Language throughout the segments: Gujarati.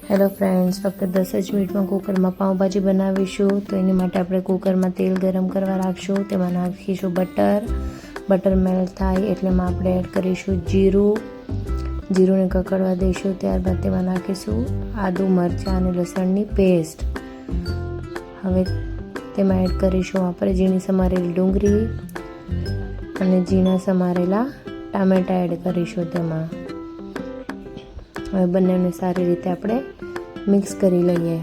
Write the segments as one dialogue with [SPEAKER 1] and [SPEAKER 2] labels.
[SPEAKER 1] હેલો ફ્રેન્ડ્સ, ફક્ત 10 જ મિનિટમાં કુકરમાં પાઉંભાજી બનાવીશું. તો એની માટે આપણે કુકરમાં તેલ ગરમ કરવા રાખશું. તેમાં નાખીશું બટર મેલ્ટ થાય એટલે એમાં આપણે એડ કરીશું જીરુંને કકડવા દઈશું. ત્યારબાદ તેમાં નાખીશું આદુ, મરચાં અને લસણની પેસ્ટ. હવે તેમાં એડ કરીશું આપણે ઝીણી સમારેલી ડુંગળી અને ઝીણા સમારેલા ટામેટાં એડ કરીશું તેમાં. હવે બંનેને સારી રીતે આપણે મિક્સ કરી લઈએ.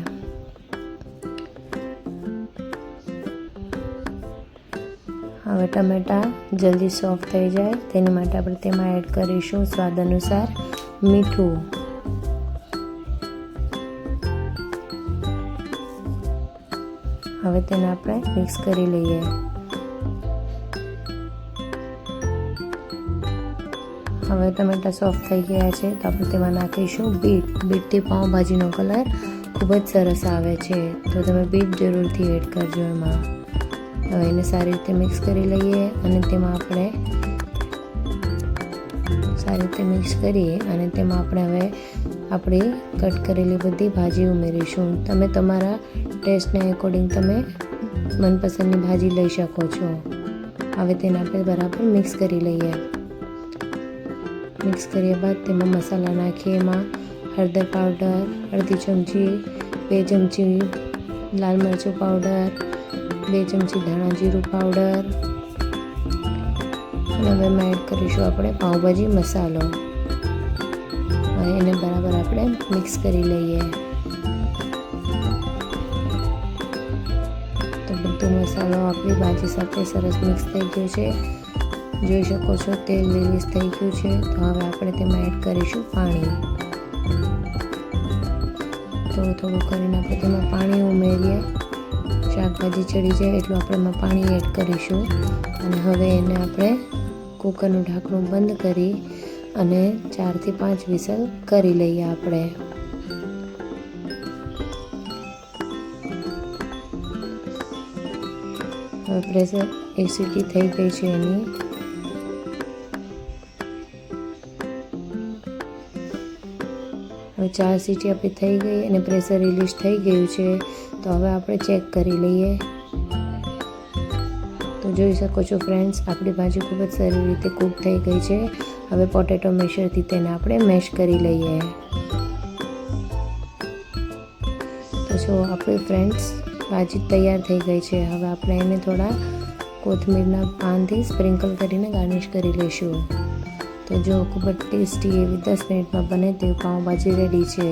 [SPEAKER 1] હવે ટમેટાં જલ્દી સોફ્ટ થઈ જાય તેની માટે આપણે તેમાં એડ કરીશું સ્વાદ અનુસાર મીઠું. હવે તેને આપણે મિક્સ કરી લઈએ. હવે ટમેટાં સોફ્ટ થઈ ગયા છે તો આપણે તેમાં નાખીશું બીટથી પાઉંભાજીનો કલર ખૂબ જ સરસ આવે છે, તો તમે બીટ જરૂરથી એડ કરજો એમાં. હવે એને સારી રીતે મિક્સ કરી લઈએ અને તેમાં આપણે સારી રીતે મિક્સ કરીએ અને તેમાં આપણે હવે આપણી કટ કરેલી બધી ભાજી ઉમેરીશું. તમે તમારા ટેસ્ટને એકોર્ડિંગ તમે મનપસંદની ભાજી લઈ શકો છો. હવે તેને આપણે બરાબર મિક્સ કરી લઈએ. મિક્સ કર્યા બાદ તેમાં મસાલા નાખીએ. એમાં હળદર પાવડર અડધી ચમચી, 2 ચમચી લાલ મરચું પાવડર, 2 ચમચી ધાણા જીરું પાવડર અને હવે એમાં એડ કરીશું આપણે પાઉંભાજી મસાલો. હવે એને બરાબર આપણે મિક્સ કરી લઈએ. તો બધો મસાલો આપણી ભાજી સાથે સરસ મિક્સ થઈ ગયો છે. જોઈ શકો છો તેલ રિલીઝ થઈ ગયું છે. તો હવે આપણે તેમાં એડ કરીશું પાણી. થોડું કરીને આપણે તેમાં પાણી ઉમેરીએ. શાકભાજી ચડી જાય એટલું આપણે એમાં પાણી એડ કરીશું અને હવે એને આપણે કુકરનું ઢાંકણું બંધ કરી અને 4 થી 5 વિસલ કરી લઈએ આપણે. હવે પ્રેશર સીટી થઈ ગઈ છે એની. હવે 4 સીટી આપણી થઈ ગઈ અને પ્રેશર રિલીઝ થઈ ગયું છે. તો હવે આપણે ચેક કરી લઈએ. તો જોઈ શકો છો ફ્રેન્ડ્સ, આપણી ભાજી ખૂબ જ સારી રીતે કૂક થઈ ગઈ છે. હવે પોટેટો મેશરથી તેને આપણે મેશ કરી લઈએ. તો જો આપણી ફ્રેન્ડ્સ ભાજી તૈયાર થઈ ગઈ છે. હવે આપણે એને થોડા કોથમીરના પાનથી સ્પ્રિંકલ કરીને ગાર્નિશ કરી લઈશું. તો જો ખૂબ જ ટેસ્ટી એવી 10 મિનિટમાં બને તેવી પાઉંભાજી રેડી છે.